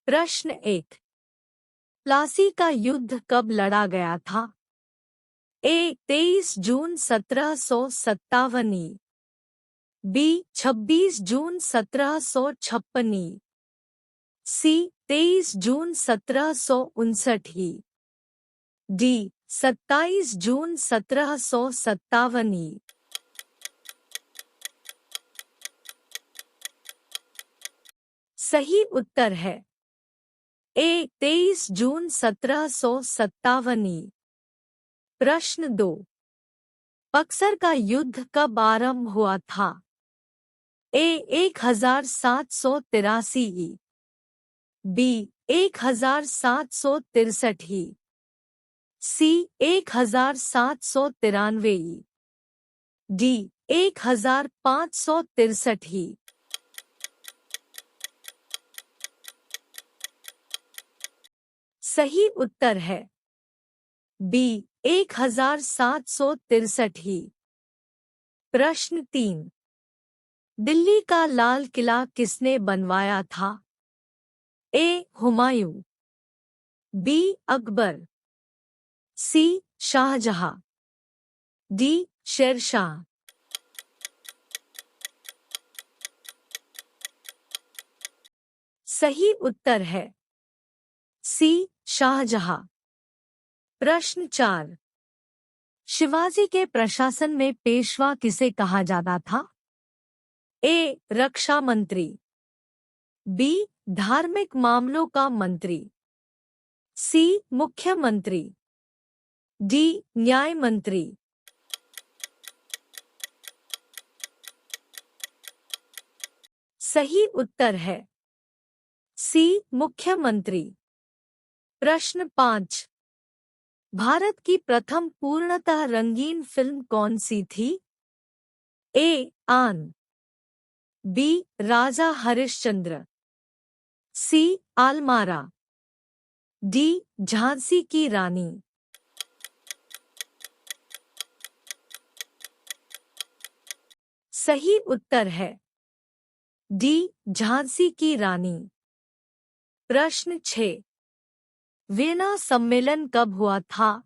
प्रश्न 1। प्लासी का युद्ध कब लड़ा गया था? ए 23 जून 1757, बी 26 जून 1756, सी 23 जून 1759, डी 27 जून 1757। सही उत्तर है ए 23 जून 1757। प्रश्न 2। बक्सर का युद्ध कब आरंभ हुआ था? ए 1783, बी 1763, सी 1793, डी 1563। सही उत्तर है बी 1763। प्रश्न 3। दिल्ली का लाल किला किसने बनवाया था? ए हुमायूं, बी अकबर, सी शाहजहां, डी शेरशाह। सही उत्तर है सी शाहजहां। प्रश्न 4। शिवाजी के प्रशासन में पेशवा किसे कहा जाता था? ए रक्षा मंत्री, बी धार्मिक मामलों का मंत्री, सी मुख्यमंत्री, डी न्याय मंत्री। सही उत्तर है सी मुख्यमंत्री। प्रश्न 5। भारत की प्रथम पूर्णतः रंगीन फिल्म कौन सी थी? ए आन, बी राजा हरिश्चंद्र, सी आलमारा, डी झांसी की रानी। सही उत्तर है डी झांसी की रानी। प्रश्न 6। वियना सम्मेलन कब हुआ था?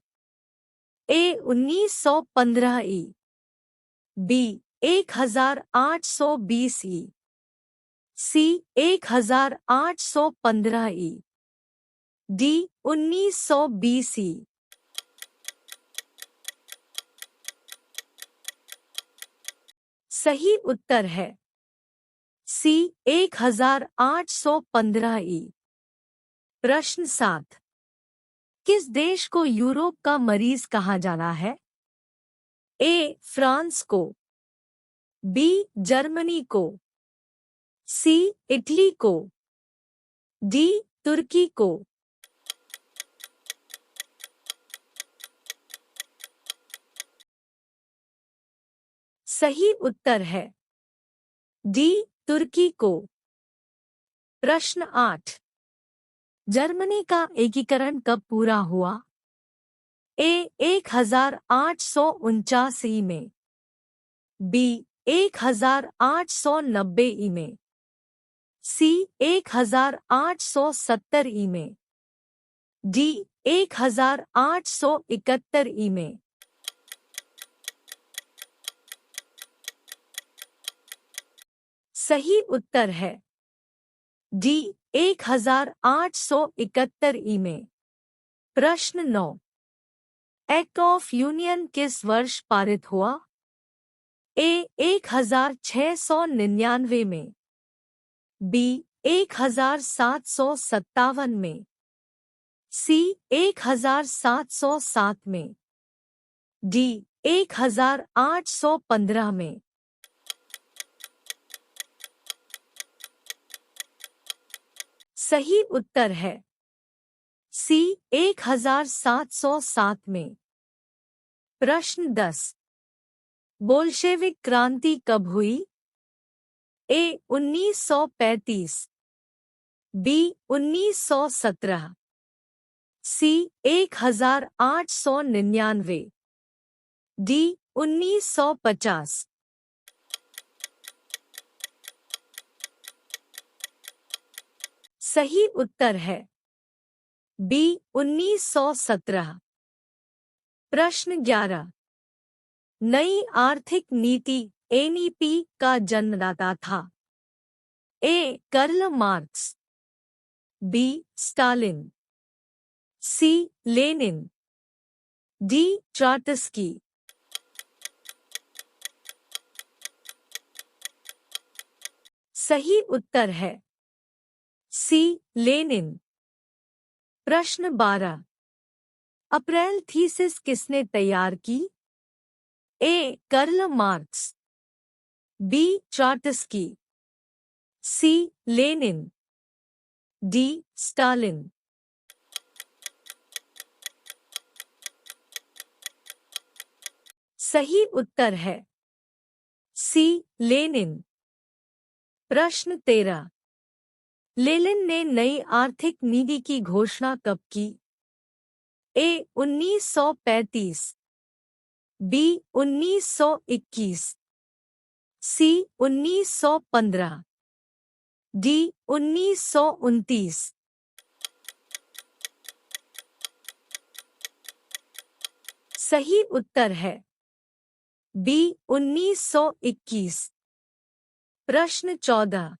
ए 1915 ई, बी 1820 ई, सी 1815 ई, डी 1920 ई। सही उत्तर है सी 1815 ई। प्रश्न 7। किस देश को यूरोप का मरीज कहा जाना है? ए फ्रांस को, बी जर्मनी को, सी इटली को, डी तुर्की को। सही उत्तर है डी तुर्की को। प्रश्न 8। जर्मनी का एकीकरण कब पूरा हुआ? ए 1849 में, बी 1890 में, सी 1870 में, डी 1871 में। सही उत्तर है डी 1871 में। प्रश्न 9। एक्ट ऑफ यूनियन किस वर्ष पारित हुआ? ए 1699 में, बी 1757 में, सी 1707 में, डी 1815 में। सही उत्तर है सी 1707 में। प्रश्न 10। बोल्शेविक क्रांति कब हुई? ए 1935, बी 1917, सी 1899, डी 1950। सही उत्तर है बी 1917। प्रश्न 11। नई आर्थिक नीति एनईपी का जन्मदाता था। A Karl Marx, B Stalin, C Lenin, D Trotsky. सही उत्तर है सी लेनिन। प्रश्न 12। अप्रैल थीसिस किसने तैयार की? A Karl Marx, B Trotsky, C Lenin, D Stalin. सही उत्तर है सी लेनिन। प्रश्न 13। लेनिन ने नई आर्थिक नीति की घोषणा कब की? ए 1935, बी 1921, सी 1915, डी 1929। सही उत्तर है बी 1921। प्रश्न 14।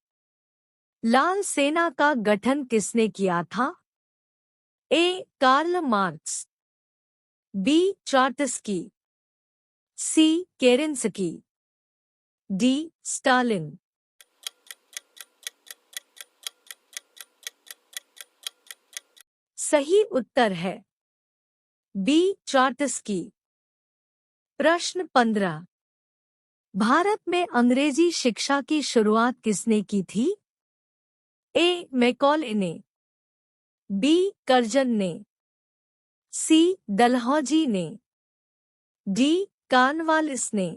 लाल सेना का गठन किसने किया था? A Karl Marx, B Trotsky, C केरेंस्की, D Stalin. सही उत्तर है बी ट्रॉट्स्की। प्रश्न 15। भारत में अंग्रेजी शिक्षा की शुरुआत किसने की थी? ए मैकॉले ने, बी कर्जन ने, सी डलहौजी ने, डी कॉर्नवालिस ने।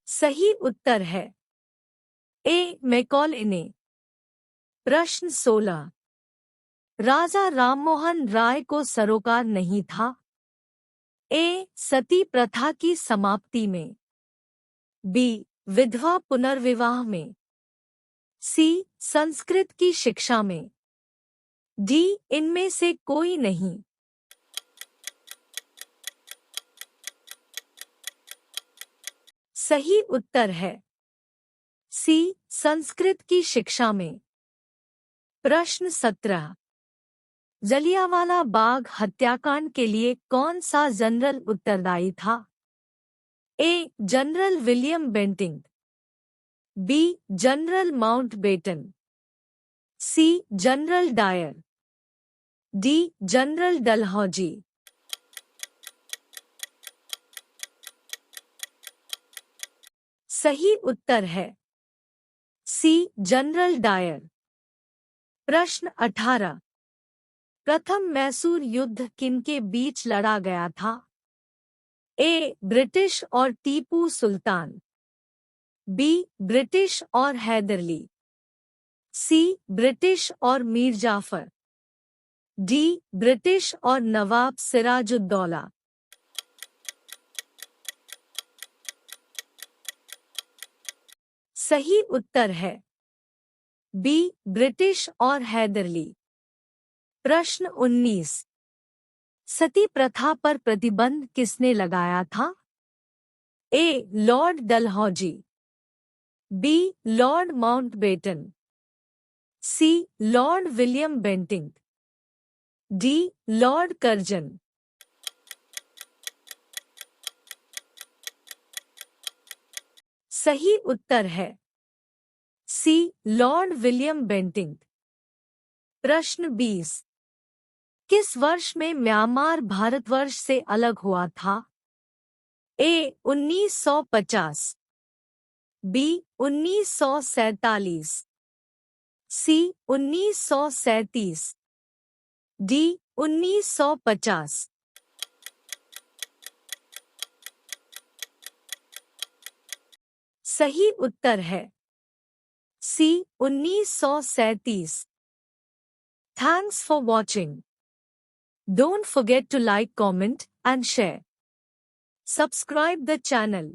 सही उत्तर है ए मैकॉले ने। प्रश्न 16। राजा राममोहन राय को सरोकार नहीं था? ए सती प्रथा की समाप्ति में, बी विधवा पुनर्विवाह में, सी संस्कृत की शिक्षा में, डी इनमें से कोई नहीं। सही उत्तर है सी संस्कृत की शिक्षा में। प्रश्न 17। जलियांवाला बाग हत्याकांड के लिए कौन सा जनरल उत्तरदायी था? A general William Bentinck, B general Mountbatten, C general Dyer, D general Dalhousie. सही उत्तर है सी जनरल डायर। प्रश्न 18। प्रथम मैसूर युद्ध किनके बीच लड़ा गया था? ए ब्रिटिश और टीपू सुल्तान, बी ब्रिटिश और हैदरली, सी ब्रिटिश और मीर जाफर, डी ब्रिटिश और नवाब सिराजुद्दौला। सही उत्तर है बी ब्रिटिश और हैदरली। प्रश्न 19। सती प्रथा पर प्रतिबंध किसने लगाया था? A lord Dalhousie, B lord Mountbatten, C lord William Bentinck, D lord Curzon. सही उत्तर है सी लॉर्ड विलियम बेंटिंक। प्रश्न 20। किस वर्ष में म्यांमार भारतवर्ष से अलग हुआ था? ए 1950, बी 1947, सी 1937, डी 1950। सही उत्तर है सी 1937। Thanks for watching. Don't forget to like, comment and share. Subscribe the channel.